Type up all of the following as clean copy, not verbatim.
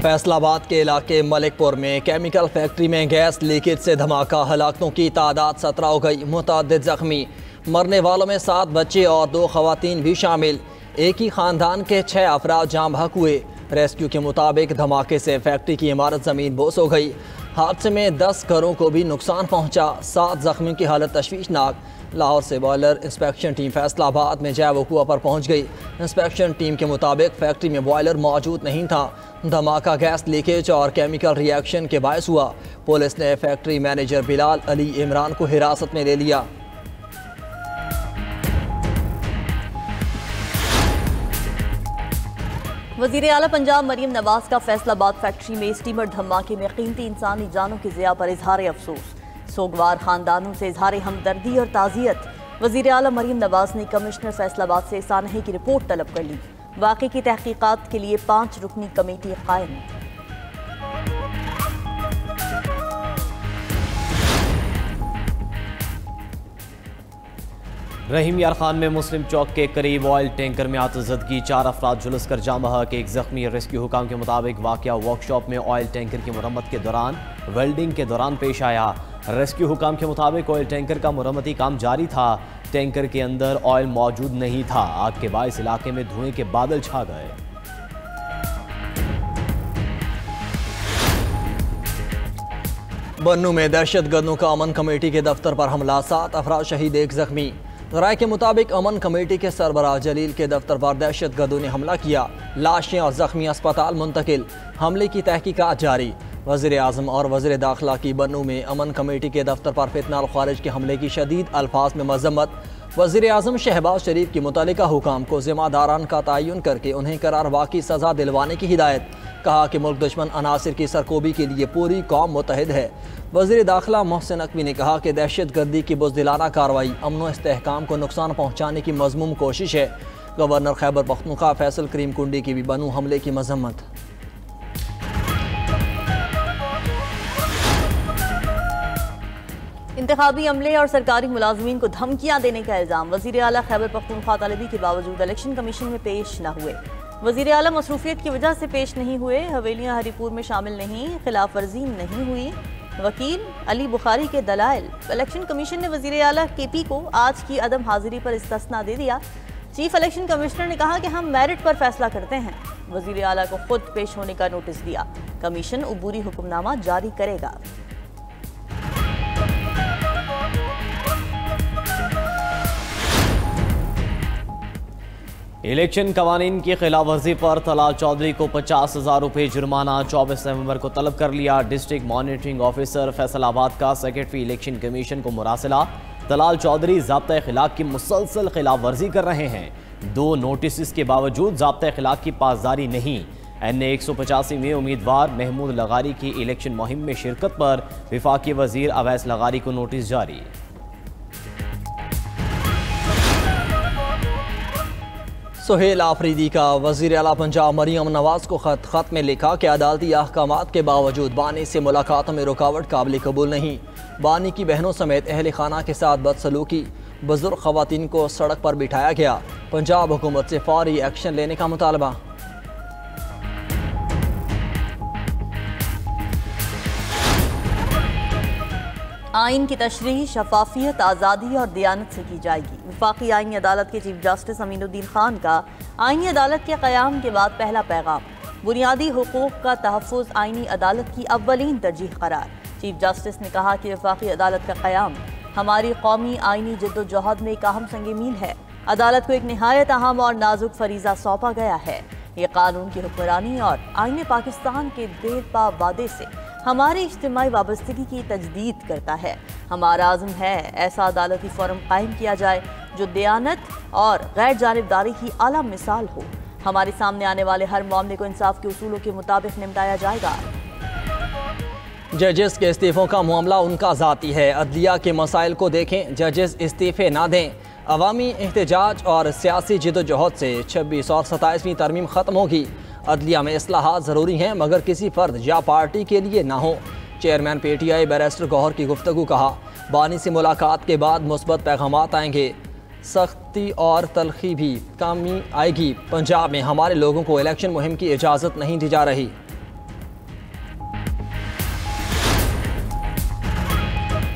फैसलाबाद के इलाके मलिकपुर में केमिकल फैक्ट्री में गैस लीकेज से धमाका, हलाकतों की तादाद 17 हो गई, मुतअद्दिद जख्मी। मरने वालों में 7 बच्चे और 2 खवातीन भी शामिल। एक ही खानदान के 6 अफराद जाम बहक हुए। रेस्क्यू के मुताबिक धमाके से फैक्ट्री की इमारत ज़मीन बोस हो गई। हादसे में 10 घरों को भी नुकसान पहुंचा। 7 जख्मियों की हालत तशवीशनाक। लाहौर से बॉयलर इंस्पेक्शन टीम फैसलाबाद में जय वक़ूआ पर पहुंच गई। इंस्पेक्शन टीम के मुताबिक फैक्ट्री में बॉयलर मौजूद नहीं था। धमाका गैस लीकेज और केमिकल रिएक्शन के बायस हुआ। पुलिस ने फैक्ट्री मैनेजर बिलाल अली इमरान को हिरासत में ले लिया। वज़ीर आला पंजाब मरीम नवाज का फैसलाबाद फैक्ट्री में स्टीमर धमाके में कीमती इंसानी जानों की ज़िया पर इजहार अफसोस। सोगवार खानदानों से इजहार हमदर्दी और ताज़ियत। वज़ीर आला मरीम नवाज ने कमिश्नर फैसलाबाद से सानहे की रिपोर्ट तलब कर ली। वाक़े की तहकीकात के लिए 5 रुकनी कमेटी कायम। रहीम यार खान में मुस्लिम चौक के करीब ऑयल टैंकर में आतज़दगी, 4 अफराद झुलस कर जाम बहक, 1 जख्मी। रेस्क्यू हुकाम के मुताबिक वाक़या वर्कशॉप में ऑयल टैंकर की मुरम्मत के दौरान वेल्डिंग के दौरान पेश आया। रेस्क्यू हुकाम के मुताबिक ऑयल टैंकर का मुरम्मती काम जारी था। टैंकर के अंदर ऑयल मौजूद नहीं था। आग के बायस इलाके में धुएं के बादल छा गए। बन्नू में दहशतगर्दों का अमन कमेटी के दफ्तर पर हमला, 7 अफराद शहीद, 1 जख्मी। राय के मुताबिक अमन कमेटी के सरबराह जलील के दफ्तर पर दहशतगर्दों ने हमला किया। लाशें और जख्मी अस्पताल मुंतकिल। हमले की तहकीकात जारी। वज़ीर आज़म और वज़ीर दाखिला की बन्नू में अमन कमेटी के दफ्तर पर फितना खारिज के हमले की शदीद अल्फाज में मजम्मत। वज़ीर आज़म शहबाज शरीफ की मुतल्लिका हुकाम को ज़िम्मेदारान का तयन करके उन्हें करार वाक़ई सज़ा दिलवाने की हिदायत। कहा कि मुल्क दुश्मन अनासिर की सरकोबी के लिए पूरी कौम मुतहद है। वज़ीर दाखिला मोहसिन नकवी ने कहा कि दहशत गर्दी की बुज़दिलाना कार्रवाई अमन व इस्तेहकाम को नुकसान पहुँचाने की मज़मूम कोशिश है। गवर्नर खैबर पख्तूनख्वा फैसल करीम कुंडी की भी बन्नू हमले की मजम्मत। इंतखाबी अमले और सरकारी मुलाजमीन को धमकियां देने का इल्ज़ाम। वज़ीर आला खैबर पख्तूनख्वा तलबी के बावजूद इलेक्शन कमीशन में पेश न हुए। वज़ीर आला मसरूफियत की वजह से पेश नहीं हुए। हवेलियां हरीपुर में शामिल नहीं, खिलाफ वर्जी नहीं हुई। वकील अली बुखारी के दलाइल। इलेक्शन कमीशन ने वज़ीर आला KP को आज की अदम हाजिरी पर इस्तिस्ना दे दिया। चीफ इलेक्शन कमिश्नर ने कहा कि हम मेरिट पर फैसला करते हैं। वज़ीर आला को खुद पेश होने का नोटिस दिया। कमीशन अबूरी हुक्मनामा जारी करेगा। इलेक्शन कवानीन की खिलाफ वर्जी पर तलाल चौधरी को 50,000 रुपये जुर्माना 24 नवंबर को तलब कर लिया। डिस्ट्रिक्ट मॉनिटरिंग ऑफिसर फैसलाबाद का सेक्रेटरी इलेक्शन कमीशन को मुरासिला। तलाल चौधरी ज़ाब्ता अखलाक की मुसलसल खिलाफ वर्जी कर रहे हैं। 2 नोटिस के बावजूद ज़ाब्ता अखलाक की पासदारी नहीं। NA 185 में उम्मीदवार महमूद लगारी की इलेक्शन मुहिम में शिरकत पर वफाकी वजीर अवैस लगारी को नोटिस जारी। सुहेल आफरीदी का वज़ीर आला पंजाब मरीम नवाज को खत में लिखा कि अदालती अहकामात के बावजूद बानी से मुलाकातों में रुकावट काबिल कबूल नहीं। बानी की बहनों समेत अहल खाना के साथ बदसलूकी, बुजुर्ग खवातीन को सड़क पर बिठाया गया। पंजाब हुकूमत से फौरी एक्शन लेने का मुतालबा। आइन की तशरीह शफाफियत, आज़ादी और दियानत से की जाएगी। वफाकी आइनी अदालत के चीफ जस्टिस अमीनुद्दीन खान का आइनी अदालत के क़याम के बाद पहला पैगाम। बुनियादी हुकूक का तहफ़्फ़ुज़ आइनी अदालत की अव्वलीन तरजीह करार। चीफ जस्टिस ने कहा कि वफाकी अदालत का क़याम हमारी कौमी आइनी जद्दोजहद में एक अहम संग मील है। अदालत को एक नहायत अहम और नाजुक फरीज़ा सौंपा गया है। ये कानून की हुक्मरानी और आइन पाकिस्तान के देरपा वादे से हमारी इज्तिमाई वाबस्तगी की तजदीद करता है। हमारा आज़म है ऐसा अदालती फोरम कायम किया जाए जो दयानत और गैर जानिबदारी की आला मिसाल हो। हमारे सामने आने वाले हर मामले को इंसाफ के उसूलों के मुताबिक निपटाया जाएगा। जजेस के इस्तीफ़ों का मामला उनका ज़ाती है। अदलिया के मसाइल को देखें, जजेस इस्तीफ़े ना दें। अवामी एहतजाज और सियासी जिदोजहद से 26 और 27वीं तरमीम ख़त्म होगी। अदलिया में इस्लाहात ज़रूरी हैं मगर किसी फ़र्द या पार्टी के लिए ना हो। चेयरमैन PTI बैरिस्टर गौहर की गुफ्तगू। कहा बानी से मुलाकात के बाद मुस्बत पैगामात आएंगे, सख्ती और तलखी भी कमी आएगी। पंजाब में हमारे लोगों को इलेक्शन मुहिम की इजाज़त नहीं दी जा रही।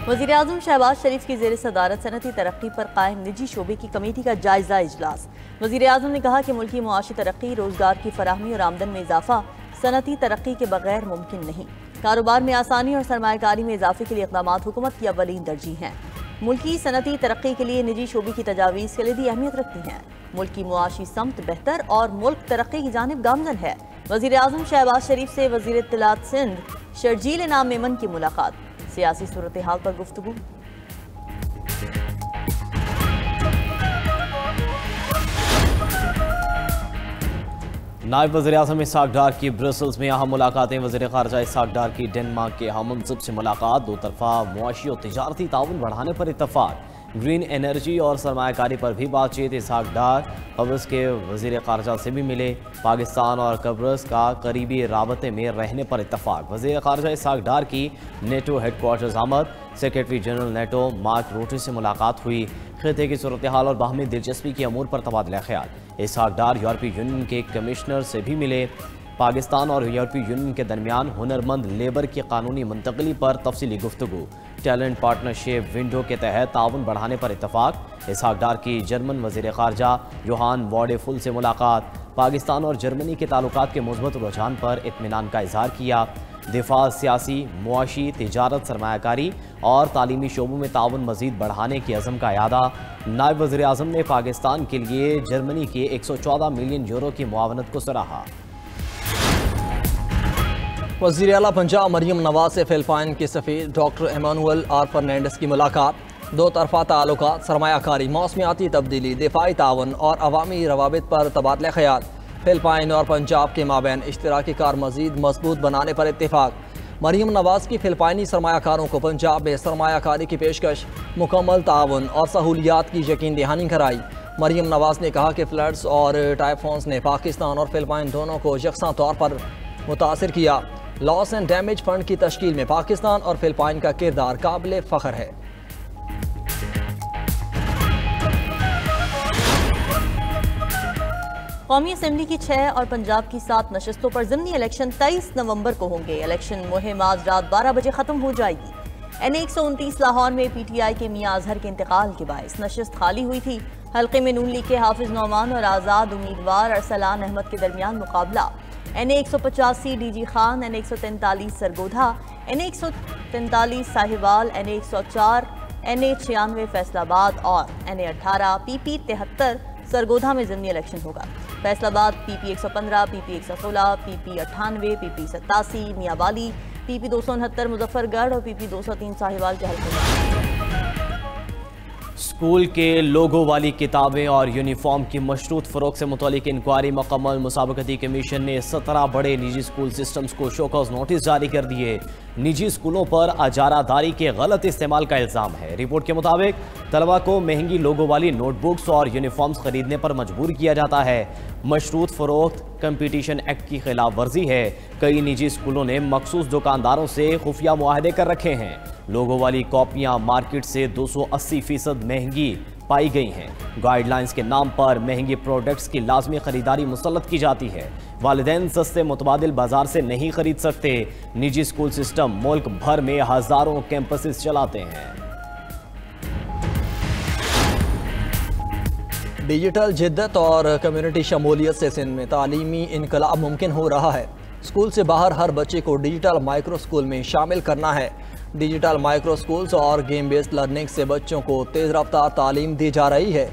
वज़ीर आज़म शहबाज शरीफ की ज़ेर सदारत सनती तरक्की पर कायम निजी शोबे की कमेटी का जायज़ा इजलास। वज़ीर आज़म ने कहा कि मुल्की मुआशी तरक्की, रोज़गार की फराहमी और आमदन में इजाफा सनती तरक्की के बगैर मुमकिन नहीं। कारोबार में आसानी और सरमायाकारी में इजाफे के लिए इक़दाम हुकूमत की अव्वलीन तरजीह हैं। मुल्की सनती तरक्की के लिए निजी शोबे की तजावीज़ कलीदी अहमियत रखती हैं। मुल्की मुआशी समत बेहतर और मुल्क तरक्की की जानिब गामजन है। वज़ीर आज़म शहबाज शरीफ से वज़ीर इत्तलात सिंध शर्जील इनाम मेमन की मुलाकात, सियासी सूरत हाल पर गुफ्तगू। नायब वज़ीर आज़म इसहाक डार की ब्रसल्स में अहम मुलाकातें। वज़ीर ख़ारजा इसहाक डार की डेनमार्क के हममंसब से मुलाकात, दो तरफा मुआशी और तिजारती ताउन बढ़ाने पर इत्तफ़ाक़। ग्रीन एनर्जी और सरमायाकारी पर भी बातचीत। इसहाक डार कब्रस के वज़ीर ख़ारजा से भी मिले। पाकिस्तान और कब्रस का करीबी राबते में रहने पर इत्तफ़ाक़। वज़ीर ख़ारजा इसहाक डार की नेटो हेडक्वार्टर्स आमद। सेक्रेटरी जनरल नेटो मार्क रूटे से मुलाकात हुई। खिते की सूरत हाल और बाहमी दिलचस्पी के अमूर पर तबादला ख्याल। इसहाक डार यूरोपीय यूनियन के कमिश्नर से भी मिले। पाकिस्तान और यूरोपीय यूनियन के दरमियान हुनरमंद लेबर की कानूनी मुंतकली पर तफसीली गुफ्तगू। टैलेंट पार्टनरशिप विंडो के तहत ताउन बढ़ाने पर इत्तफ़ाक़। इसहाक डार की जर्मन वज़ीर ख़ारजा योहान वॉडेफुल से मुलाकात। पाकिस्तान और जर्मनी के ताल्लुकात के मुस्बत रुझान पर इत्मीनान का इज़हार किया। दिफा, सियासी, मुआशी, तिजारत, सरमायाकारी और तालीमी शोबों में ताउन मज़ीद बढ़ाने की अज़म का यादा। नायब वज़ीर आज़म ने पाकिस्तान के लिए जर्मनी के 114 मिलियन यूरो की मुआवनत को सराहा। वज़ीर आला पंजाब मरियम नवाज से फ़िलिपाइन के सफ़ीर डॉक्टर एमानुअल आर फर्नांडिस की मुलाकात। दो तरफ़ा ताल्लुकात, सरमायाकारी, मौसमियाती तब्दीली, दिफाई तावन और अवामी रवाबित पर तबादला ख्याल। फ़िलिपाइन और पंजाब के माबैन इश्तराकी कार मज़ीद मजबूत बनाने पर इत्तेफाक। मरियम नवाज की फ़िलिपाइनी सरमायाकारों को पंजाब में सरमायाकारी की पेशकश, मुकम्मल तावन और सहूलियात की यकीन दहानी कराई। मरियम नवाज ने कहा कि फ्लड्स और टाइफॉन्स ने पाकिस्तान और फ़िलिपाइन दोनों को यकसा तौर पर मुतासिर किया। लॉस एंड डैमेज फ़ंड की तश्कील में पाकिस्तान और फ़िलिपाइन का किरदार काबिल फ़ख्र है। कौमी असम्बली की 6 और पंजाब की 7 नशस्तों पर ज़िमनी इलेक्शन 23 नवंबर को होंगे। इलेक्शन मुहिम आज रात 12 बजे ख़त्म हो जाएगी। NA-129 लाहौर में PTI के मियां अजहर के इंतकाल के बायस नशस्त खाली हुई थी। हल्के में नून लीग के हाफिज नौमान और आज़ाद उम्मीदवार अरसलान अहमद के दरमियान मुकाबला। NA-185 DG Khan, NA-143 Sargodha, NA-143 Sahiwal, NA-104, NA-96 Faisalabad और NA-18 PP-73 सरगोधा में ज़िमनी इलेक्शन होगा। Faisalabad PP-115, PP-116, PP-98, PP-87 Mianwali, PP-269 Muzaffargarh और PP-203 साहिवाल के हल्के में। स्कूल के लोगो वाली किताबें और यूनिफॉर्म की मशरूत फ़रोख्त से मुतालिक इंक्वायरी मुकम्मल। मुसाबकती कमीशन ने 17 बड़े निजी स्कूल सिस्टम्स को शोकॉज नोटिस जारी कर दिए। निजी स्कूलों पर अजारादारी के गलत इस्तेमाल का इल्ज़ाम है। रिपोर्ट के मुताबिक तलबा को महंगी लोगो वाली नोटबुक्स और यूनिफॉर्म्स खरीदने पर मजबूर किया जाता है। मशरूत फ़रोख्त कंपटीशन एक्ट की खिलाफ वर्जी है। कई निजी स्कूलों ने मखसूस दुकानदारों से खुफिया मुआहदे कर रखे हैं। लोगो वाली कॉपियाँ मार्केट से 280% महंगी पाई गई हैं। गाइडलाइंस के नाम पर महंगी प्रोडक्ट्स की लाजमी खरीदारी मुसल्लत की जाती है। वालिदैन सस्ते मुतबादिल बाजार से नहीं खरीद सकते। निजी स्कूल सिस्टम मुल्क भर में हजारों कैंपसेस चलाते हैं। डिजिटल जिद्दत और कम्युनिटी शमूलियत से सिंध में तालीमी इनकलाब मुमकिन हो रहा है। स्कूल से बाहर हर बच्चे को डिजिटल माइक्रो स्कूल में शामिल करना है। डिजिटल माइक्रो स्कूल्स और गेम बेस्ड लर्निंग से बच्चों को तेज़ रफ्तार तालीम दी जा रही है।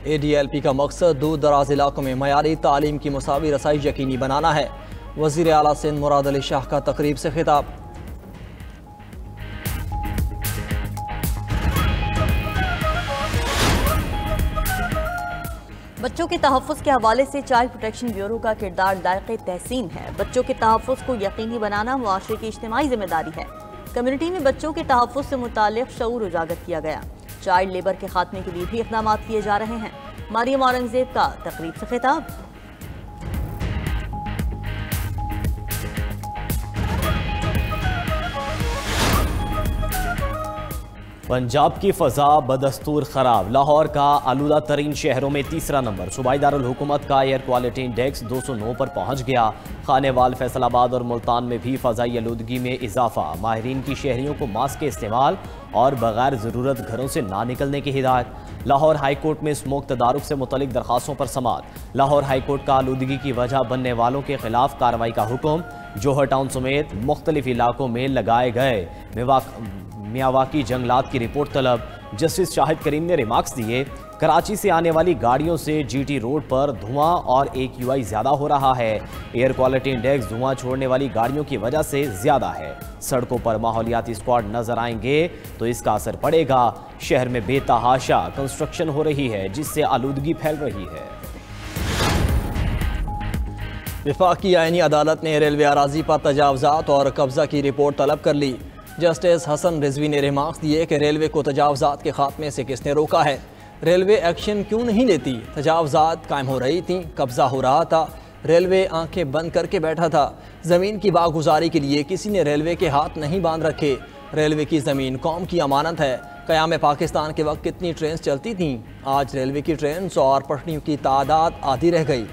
ADLP का मकसद दूर दराज इलाकों में मयारी तालीम की मुसावी रसाई यकीनी बनाना है। वज़ीर आला सिंध मुराद अली शाह का तकरीब से खिताब। बच्चों के तहफ़्फ़ुज़ के हवाले से चाइल्ड प्रोटेक्शन ब्यूरो का किरदार लायक़ तहसीन है। बच्चों के तहफ़्फ़ुज़ को यकीनी बनाना मुआशरे की इज्तिमाई जिम्मेदारी है। कम्युनिटी में बच्चों के तहफ़्फ़ुज़ से मुताल्लिक़ शऊर उजागर किया गया। चाइल्ड लेबर के खात्मे के लिए भी इक़दाम किए जा रहे हैं। मरियम औरंगज़ेब का तकरीब से खिताब। पंजाब की फ़ज़ा बदस्तूर ख़राब। लाहौर का आलूदा तरीन शहरों में तीसरा नंबर। सूबाई दारुल हुकूमत का एयर क्वालिटी इंडेक्स 209 पर पहुँच गया। खानेवाल, फैसलाबाद और मुल्तान में भी फ़ज़ाई आलूदगी में इजाफा। माहिरीन की शहरियों को मास्क के इस्तेमाल और बगैर ज़रूरत घरों से ना निकलने की हिदायत। लाहौर हाई कोर्ट में स्मोक तदारुक से मुतल्लिक दरखास्तों पर समाअत। लाहौर हाई कोर्ट का आलूदगी की वजह बनने वालों के खिलाफ कार्रवाई का हुक्म। जोहर टाउन समेत मुख्तलिफ इलाकों में लगाए गए मियावाकी जंगलात की रिपोर्ट तलब। जस्टिस शाहिद करीम ने रिमार्क्स दिए, कराची से आने वाली गाड़ियों से जीटी रोड पर धुआं और AQI ज्यादा हो रहा है। एयर क्वालिटी इंडेक्स धुआं छोड़ने वाली गाड़ियों की वजह से ज्यादा है। सड़कों पर माहौलियाती स्क्वाड नजर आएंगे तो इसका असर पड़ेगा। शहर में बेतहाशा कंस्ट्रक्शन हो रही है जिससे आलूदगी फैल रही है। वफाकी आईनी अदालत ने रेलवे अराजी पर तजावजात और कब्जा की रिपोर्ट तलब कर ली। जस्टिस हसन रिजवी ने रिमार्क्स दिए कि रेलवे को तजावजात के खात्मे से किसने रोका है, रेलवे एक्शन क्यों नहीं लेती। तजावजात कायम हो रही थी, कब्जा हो रहा था, रेलवे आंखें बंद करके बैठा था। ज़मीन की बागुजारी के लिए किसी ने रेलवे के हाथ नहीं बांध रखे। रेलवे की ज़मीन कौम की अमानत है। क़याम पाकिस्तान के वक्त कितनी ट्रेन चलती थीं, आज रेलवे की ट्रेन और पटरियों की तादाद आधी रह गई।